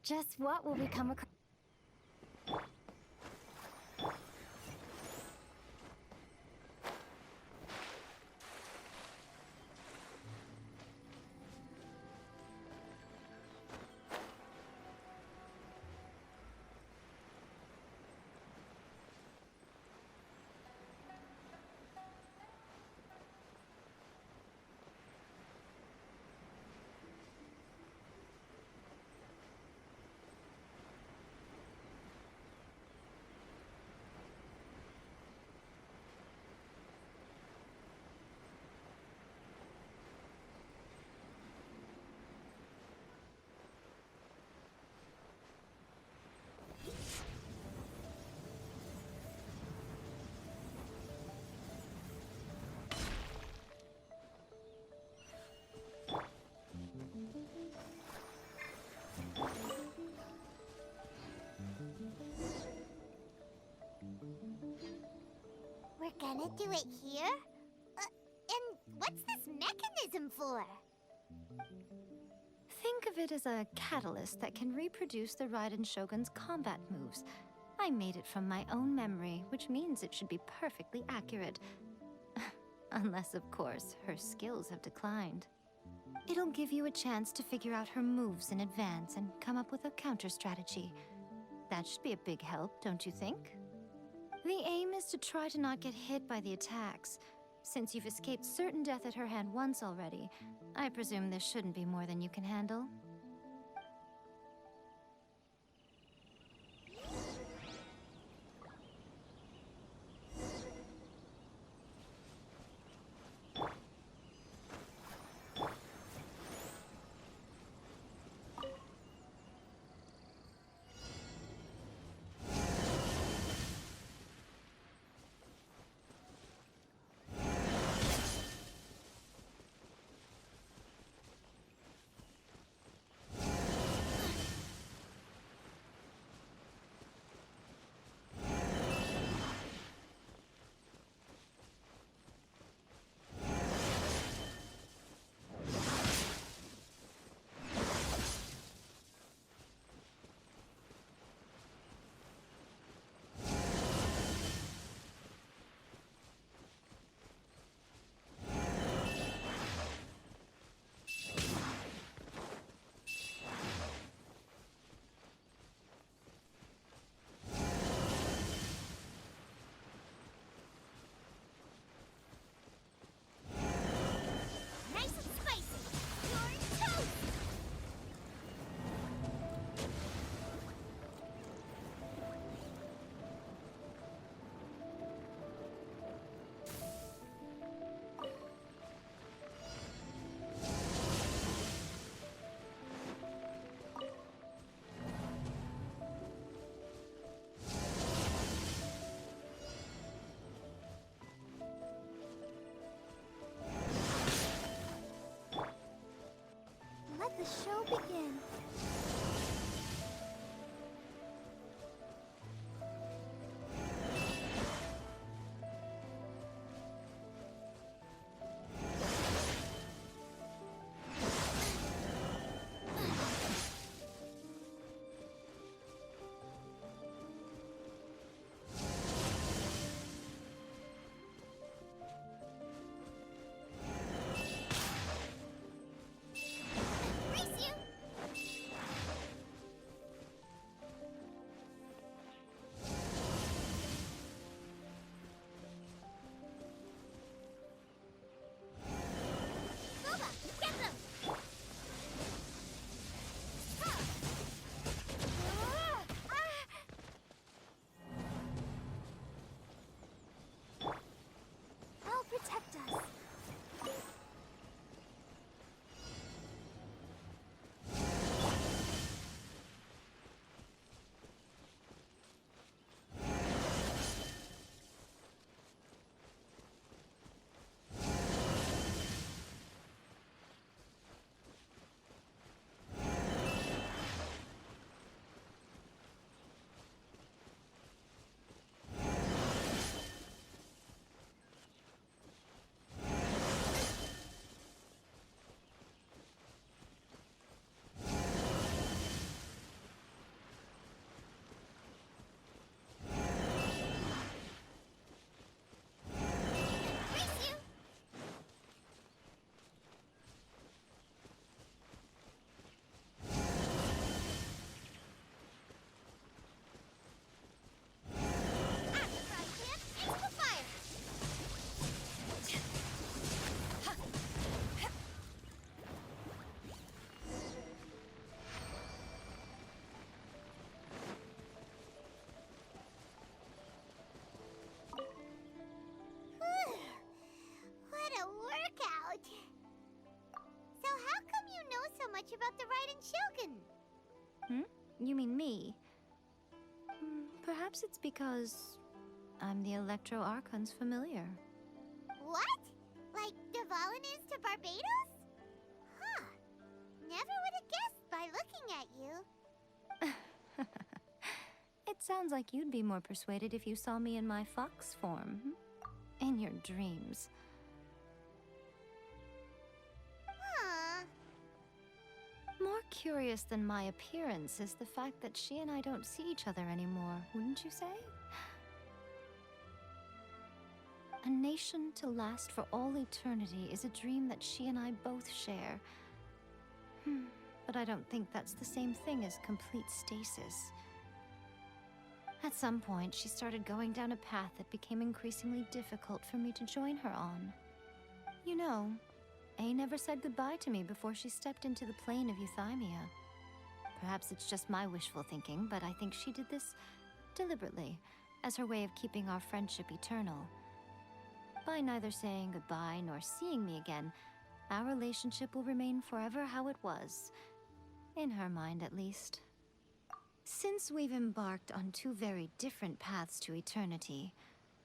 Just what will we come across? We're gonna do it here? And what's this mechanism for? Think of it as a catalyst that can reproduce the Raiden Shogun's combat moves. I made it from my own memory, which means it should be perfectly accurate. Unless, of course, her skills have declined. It'll give you a chance to figure out her moves in advance and come up with a counter strategy. That should be a big help, don't you think? The aim is to try to not get hit by the attacks. Since you've escaped certain death at her hand once already, I presume this shouldn't be more than you can handle. Nice and spicy! You're toast! Let the show begin. Race you! much about the Raiden Shogun. You mean me? Perhaps it's because I'm the Electro Archon's familiar. What? Like Dvalin is to Barbados? Huh. Never would have guessed by looking at you. It sounds like you'd be more persuaded if you saw me in my fox form. In your dreams. Huh. More curious than my appearance is the fact that she and I don't see each other anymore, wouldn't you say? A nation to last for all eternity is a dream that she and I both share. But I don't think that's the same thing as complete stasis. At some point, she started going down a path that became increasingly difficult for me to join her on. You know, A never said goodbye to me before she stepped into the plane of euthymia. Perhaps it's just my wishful thinking, but I think she did this deliberately, as her way of keeping our friendship eternal. By neither saying goodbye nor seeing me again, our relationship will remain forever how it was. In her mind, at least. Since we've embarked on two very different paths to eternity,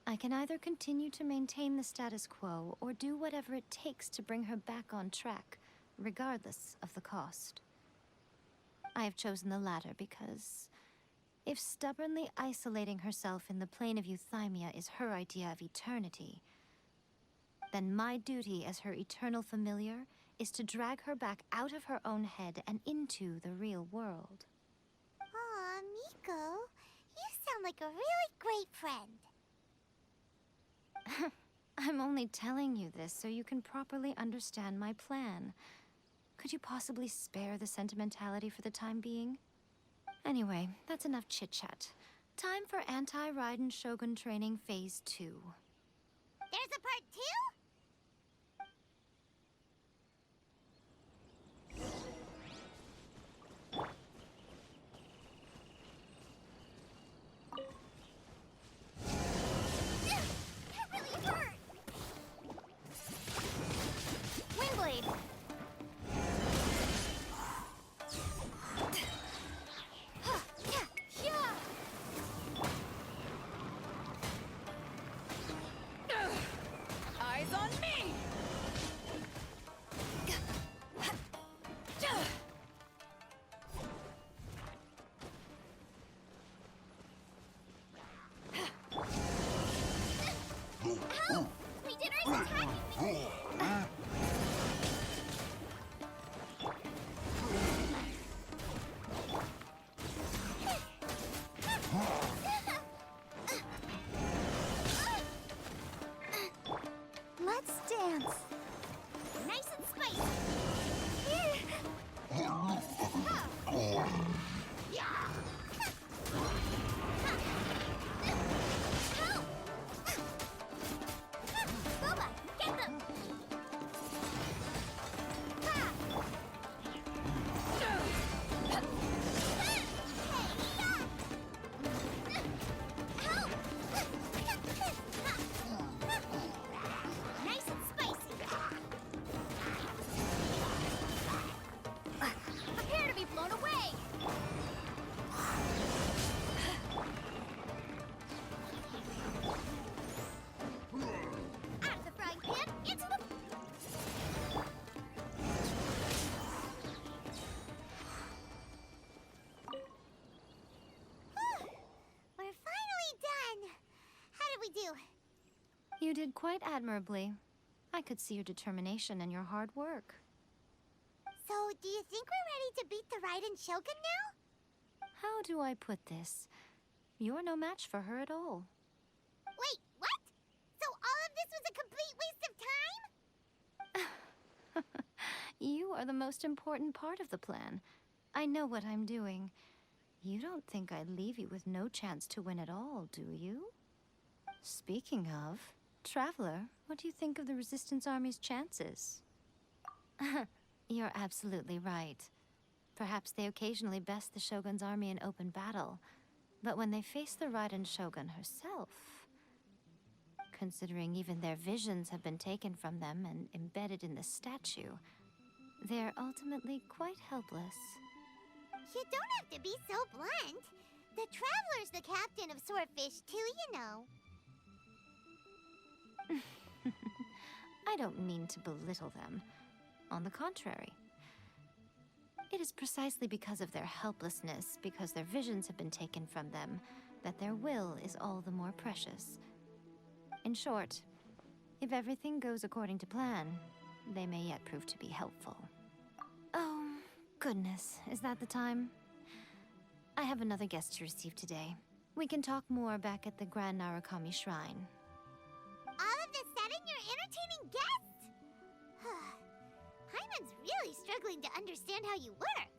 I can either continue to maintain the status quo or do whatever it takes to bring her back on track, regardless of the cost. I have chosen the latter because if stubbornly isolating herself in the plane of euthymia is her idea of eternity, then my duty as her eternal familiar is to drag her back out of her own head and into the real world. Aw, Miko, you sound like a really great friend. I'm only telling you this so you can properly understand my plan. Could you possibly spare the sentimentality for the time being? Anyway, that's enough chit-chat. Time for Anti-Raiden Shogun Training Phase 2. There's a part 2? Let's dance. Nice and spicy. Boba, get them! Nice and spicy. Prepare to be blown away. Out of the frying pan, into the... We're finally done. How did we do? You did quite admirably. I could see your determination and your hard work. So, do you think we're ready to beat the Raiden Shogun now? How do I put this? You're no match for her at all. Wait, what? So all of this was a complete waste of time? You are the most important part of the plan. I know what I'm doing. You don't think I'd leave you with no chance to win at all, do you? Speaking of, Traveler, what do you think of the Resistance Army's chances? You're absolutely right. Perhaps they occasionally best the Shogun's army in open battle, but when they face the Raiden Shogun herself... Considering even their visions have been taken from them and embedded in the statue, they're ultimately quite helpless. You don't have to be so blunt. The Traveler's the captain of Swordfish too, you know. I don't mean to belittle them. On the contrary. It is precisely because of their helplessness, because their visions have been taken from them, that their will is all the more precious. In short, if everything goes according to plan, they may yet prove to be helpful. Oh, goodness, is that the time? I have another guest to receive today. We can talk more back at the Grand Narukami Shrine. All of this setting, you're entertaining guests? Hyman's really struggling to understand how you work.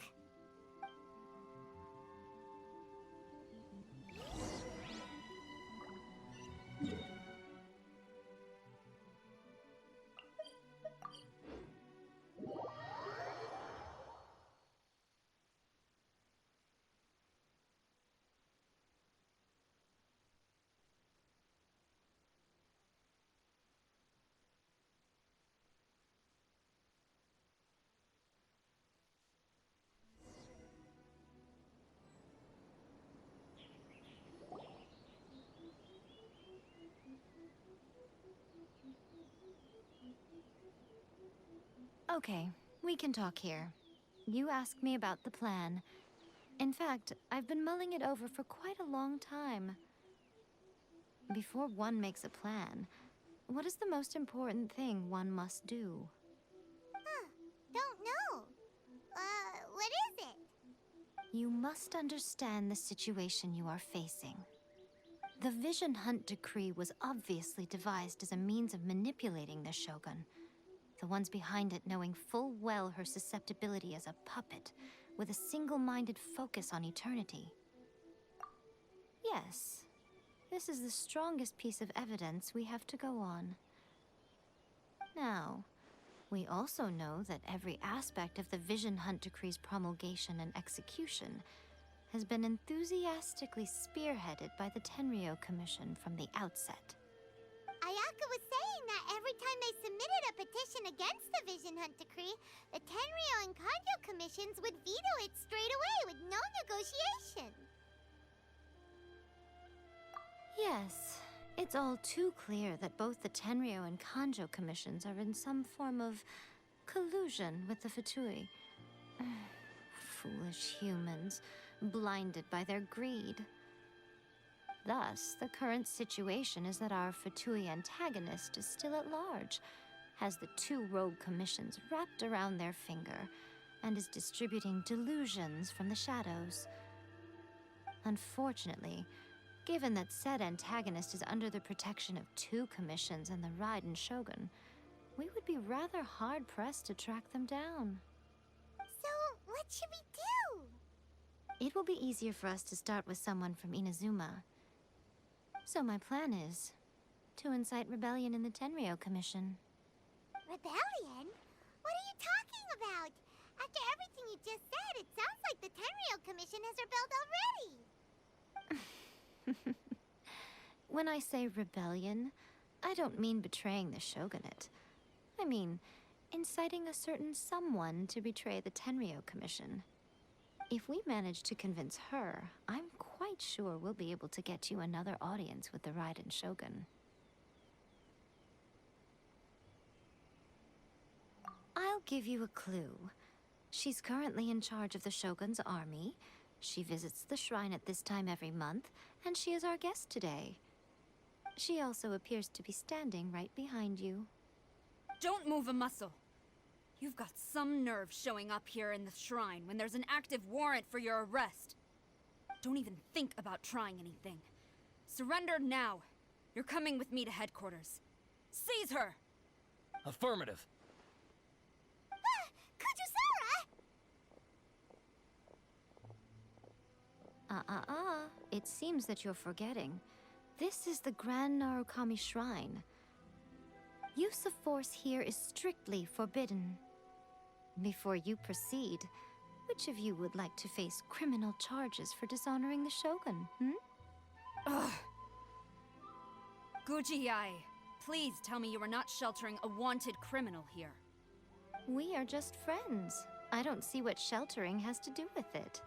Okay, we can talk here. You asked me about the plan. In fact, I've been mulling it over for quite a long time. Before one makes a plan, what is the most important thing one must do? Don't know. What is it? You must understand the situation you are facing. The Vision Hunt Decree was obviously devised as a means of manipulating the Shogun. The ones behind it knowing full well her susceptibility as a puppet, with a single-minded focus on eternity. Yes, this is the strongest piece of evidence we have to go on. Now, we also know that every aspect of the Vision Hunt Decree's promulgation and execution has been enthusiastically spearheaded by the Tenryou Commission from the outset. Ayaka was saying that every time they submitted a petition against the Vision Hunt Decree, the Tenryou and Kanjo commissions would veto it straight away with no negotiation. Yes, it's all too clear that both the Tenryou and Kanjo commissions are in some form of collusion with the Fatui. Foolish humans, blinded by their greed. Thus, the current situation is that our Fatui antagonist is still at large, has the two rogue commissions wrapped around their finger, and is distributing delusions from the shadows. Unfortunately, given that said antagonist is under the protection of two commissions and the Raiden Shogun, we would be rather hard-pressed to track them down. So, what should we do? It will be easier for us to start with someone from Inazuma. So my plan is to incite rebellion in the Tenryou Commission. Rebellion? What are you talking about? After everything you just said, it sounds like the Tenryou Commission has rebelled already. When I say rebellion, I don't mean betraying the shogunate. I mean inciting a certain someone to betray the Tenryou Commission. If we manage to convince her, I'm quite sure we'll be able to get you another audience with the Raiden Shogun. I'll give you a clue. She's currently in charge of the Shogun's army. She visits the shrine at this time every month, and she is our guest today. She also appears to be standing right behind you. Don't move a muscle. You've got some nerve showing up here in the shrine when there's an active warrant for your arrest. Don't even think about trying anything. Surrender now. You're coming with me to headquarters. Seize her! Affirmative. Kujusara! It seems that you're forgetting. This is the Grand Narukami Shrine. Use of force here is strictly forbidden. Before you proceed, which of you would like to face criminal charges for dishonoring the Shogun, Ugh. Guji-ai, please tell me you are not sheltering a wanted criminal here. We are just friends. I don't see what sheltering has to do with it.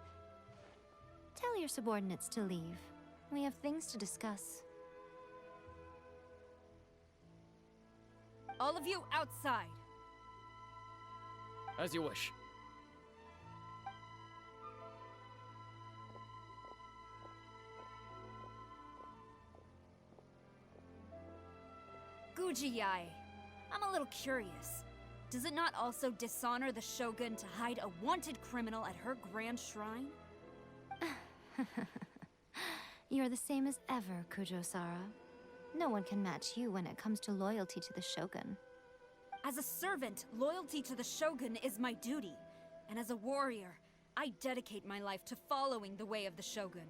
Tell your subordinates to leave. We have things to discuss. All of you outside. As you wish. Gujiyai, I'm a little curious. Does it not also dishonor the Shogun to hide a wanted criminal at her grand shrine? You're the same as ever, Kujo-Sara. No one can match you when it comes to loyalty to the Shogun. As a servant, loyalty to the Shogun is my duty. And as a warrior, I dedicate my life to following the way of the Shogun.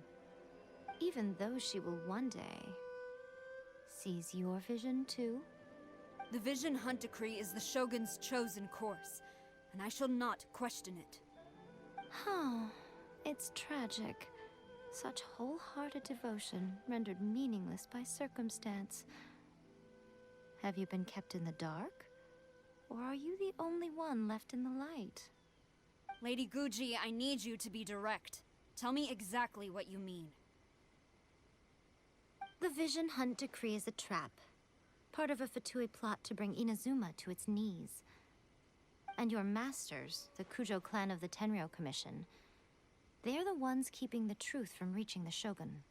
Even though she will one day seize your vision too? The Vision Hunt Decree is the Shogun's chosen course, and I shall not question it. It's tragic. Such wholehearted devotion rendered meaningless by circumstance. Have you been kept in the dark? Or are you the only one left in the light? Lady Guji, I need you to be direct. Tell me exactly what you mean. The Vision Hunt Decree is a trap. Part of a Fatui plot to bring Inazuma to its knees. And your masters, the Kujo clan of the Tenryou Commission, they're the ones keeping the truth from reaching the Shogun.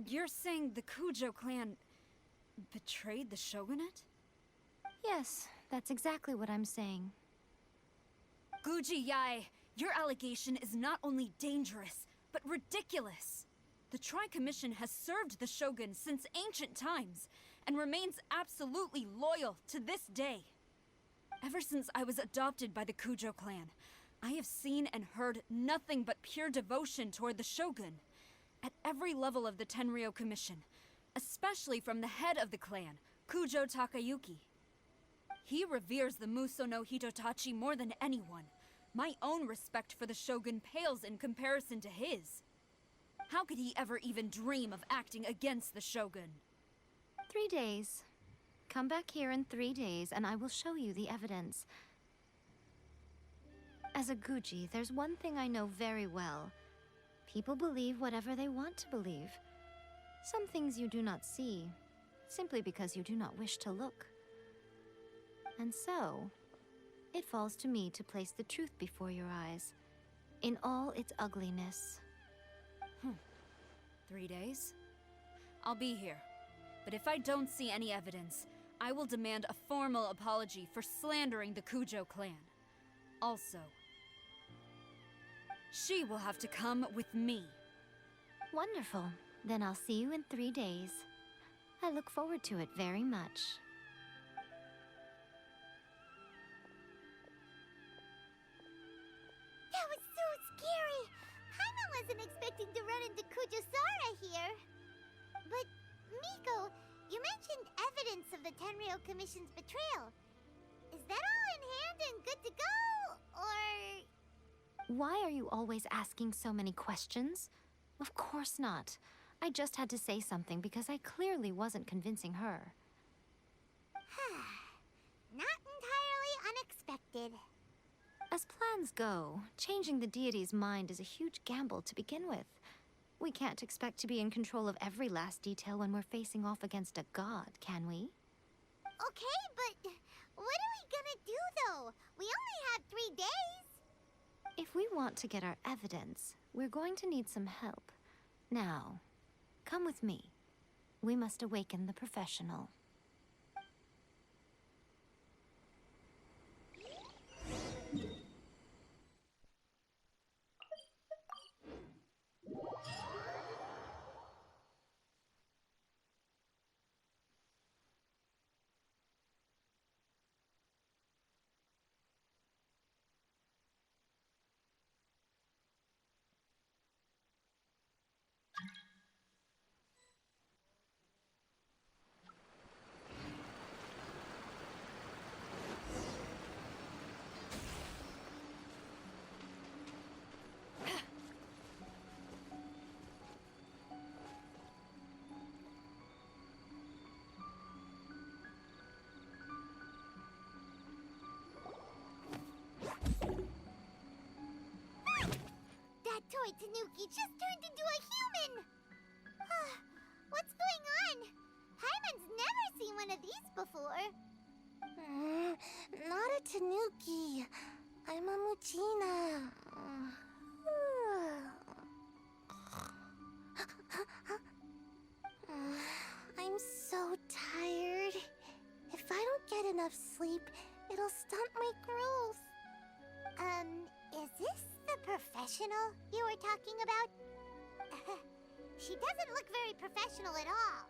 You're saying the Kujo clan betrayed the Shogunate? Yes, that's exactly what I'm saying. Guji Yai, your allegation is not only dangerous, but ridiculous. The Tri-Commission has served the Shogun since ancient times, and remains absolutely loyal to this day. Ever since I was adopted by the Kujo clan, I have seen and heard nothing but pure devotion toward the Shogun, at every level of the Tenryou Commission, especially from the head of the clan, Kujo Takayuki. He reveres the Muso no Hitotachi more than anyone. My own respect for the Shogun pales in comparison to his. How could he ever even dream of acting against the Shogun? 3 days. Come back here in 3 days, and I will show you the evidence. As a Guji, there's one thing I know very well. People believe whatever they want to believe. Some things you do not see, simply because you do not wish to look. And so, it falls to me to place the truth before your eyes, in all its ugliness. 3 days? I'll be here. But if I don't see any evidence, I will demand a formal apology for slandering the Kujo clan. Also, she will have to come with me. Wonderful. Then I'll see you in 3 days. I look forward to it very much. That was so scary! Jaime wasn't expecting to run into Kujo-Sara here. But, Miko, you mentioned evidence of the Tenryou Commission's betrayal. Is that all in hand and good to go, or... Why are you always asking so many questions? Of course not. I just had to say something because I clearly wasn't convincing her. Not entirely unexpected. As plans go, changing the deity's mind is a huge gamble to begin with. We can't expect to be in control of every last detail when we're facing off against a god, can we? Okay, but what are we gonna do, though? We only have 3 days. If we want to get our evidence, we're going to need some help. Now, come with me. We must awaken the professional. android Tanuki just turned into a human! What's going on? Hyman's never seen one of these before. Not a Tanuki. I'm a Muchina. I'm so tired. If I don't get enough sleep, it'll stunt my growth. Is this the professional you were talking about? She doesn't look very professional at all.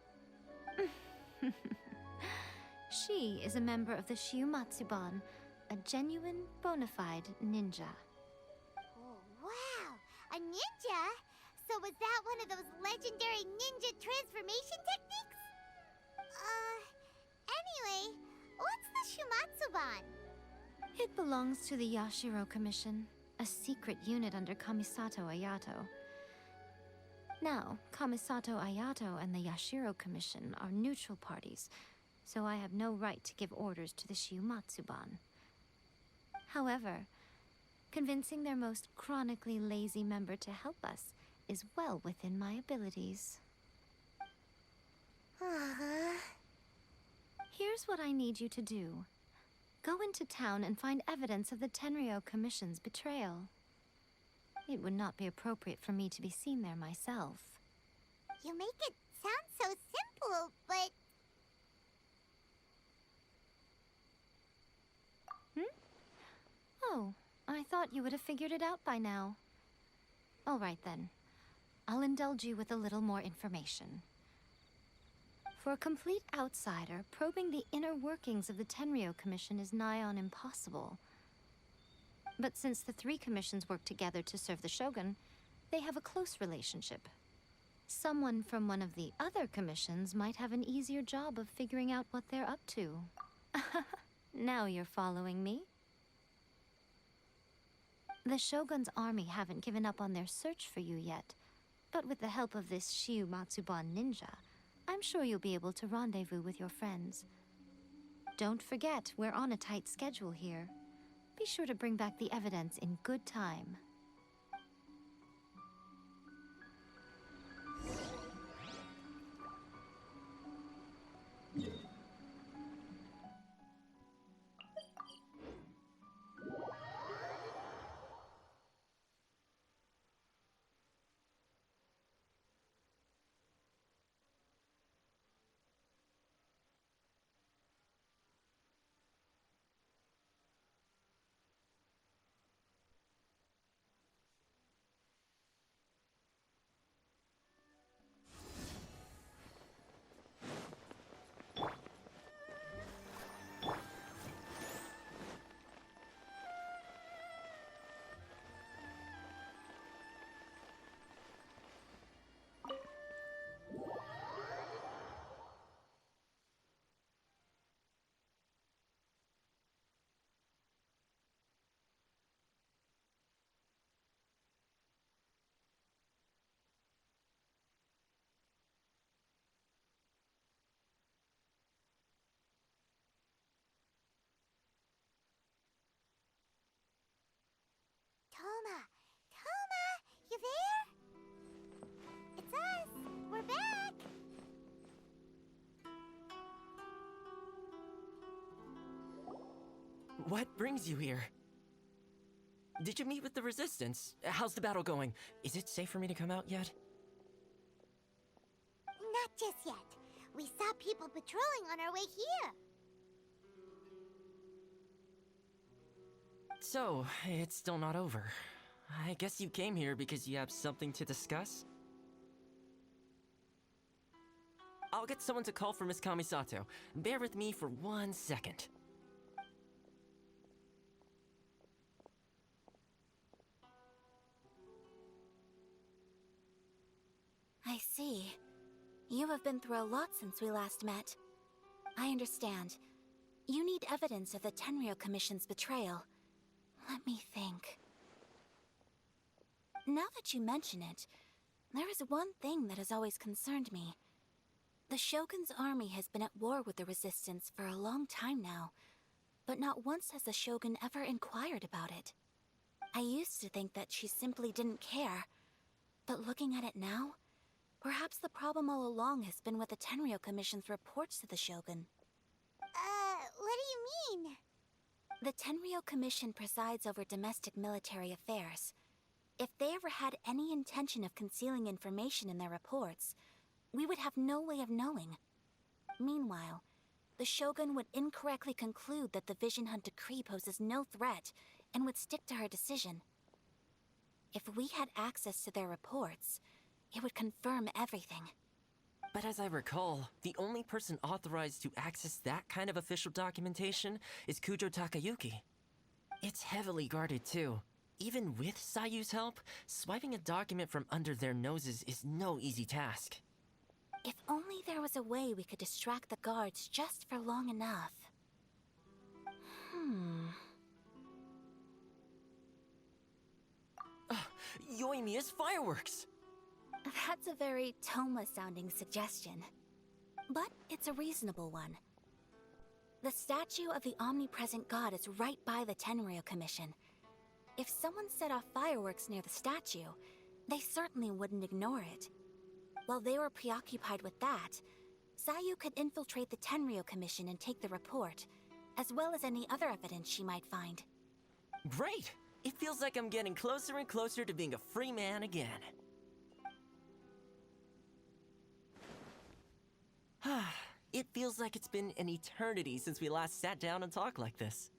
She is a member of the Shiumatsuban, a genuine, bona fide ninja. Oh, wow! A ninja? So was that one of those legendary ninja transformation techniques? Anyway, what's the Shiumatsuban? It belongs to the Yashiro Commission, a secret unit under Kamisato Ayato. Now, Kamisato Ayato and the Yashiro Commission are neutral parties, so I have no right to give orders to the Shiumatsuban. However, convincing their most chronically lazy member to help us is well within my abilities. Here's what I need you to do. Go into town and find evidence of the Tenryou Commission's betrayal. It would not be appropriate for me to be seen there myself. You make it sound so simple, but... Oh, I thought you would have figured it out by now. All right then. I'll indulge you with a little more information. For a complete outsider, probing the inner workings of the Tenryou Commission is nigh on impossible. But since the three commissions work together to serve the Shogun, they have a close relationship. Someone from one of the other commissions might have an easier job of figuring out what they're up to. Now you're following me? The Shogun's army haven't given up on their search for you yet, but with the help of this Shiumatsuban ninja, I'm sure you'll be able to rendezvous with your friends. Don't forget, we're on a tight schedule here. Be sure to bring back the evidence in good time. Toma, you there? It's us. We're back. What brings you here? Did you meet with the Resistance? How's the battle going? Is it safe for me to come out yet? Not just yet. We saw people patrolling on our way here. So, it's still not over. I guess you came here because you have something to discuss? I'll get someone to call for Miss Kamisato. Bear with me for 1 second. I see. You have been through a lot since we last met. I understand. You need evidence of the Tenryou Commission's betrayal. Let me think. Now that you mention it, there is one thing that has always concerned me. The Shogun's army has been at war with the Resistance for a long time now, but not once has the Shogun ever inquired about it. I used to think that she simply didn't care, But looking at it now, perhaps the problem all along has been with the Tenryou Commission's reports to the Shogun. What do you mean? The Tenryou Commission presides over domestic military affairs. If they ever had any intention of concealing information in their reports, we would have no way of knowing. Meanwhile, the Shogun would incorrectly conclude that the Vision Hunt decree poses no threat and would stick to her decision. If we had access to their reports, it would confirm everything. But as I recall, the only person authorized to access that kind of official documentation is Kujo Takayuki. It's heavily guarded too. Even with Sayu's help, swiping a document from under their noses is no easy task. If only there was a way we could distract the guards just for long enough. Yoimiya's fireworks! That's a very Toma-sounding suggestion. But it's a reasonable one. The statue of the Omnipresent God is right by the Tenryou Commission. If someone set off fireworks near the statue, they certainly wouldn't ignore it. While they were preoccupied with that, Sayu could infiltrate the Tenryou Commission and take the report, as well as any other evidence she might find. Great! It feels like I'm getting closer and closer to being a free man again. It feels like it's been an eternity since we last sat down and talked like this.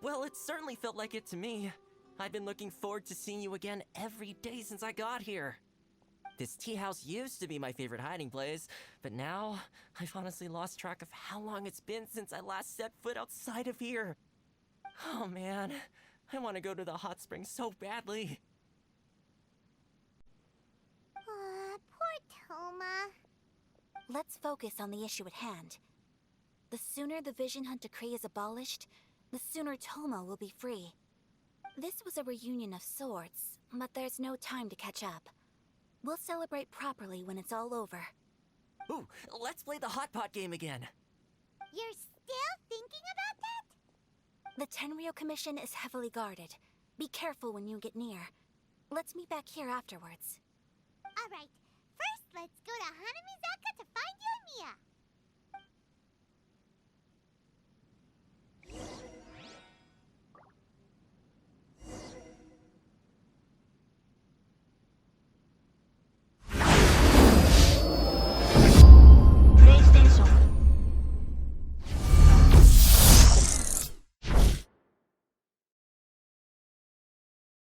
Well, it certainly felt like it to me. I've been looking forward to seeing you again every day since I got here. This tea house used to be my favorite hiding place, but now I've honestly lost track of how long it's been since I last set foot outside of here. Oh man, I want to go to the hot springs so badly. Poor Toma. Let's focus on the issue at hand. The sooner the Vision Hunt decree is abolished, the sooner Toma will be free. This was a reunion of sorts, but there's no time to catch up. We'll celebrate properly when it's all over. Ooh, let's play the hot pot game again. You're still thinking about that? The Tenryou Commission is heavily guarded. Be careful when you get near. Let's meet back here afterwards. Alright, first let's go to Hanamizaka to find Yoimiya.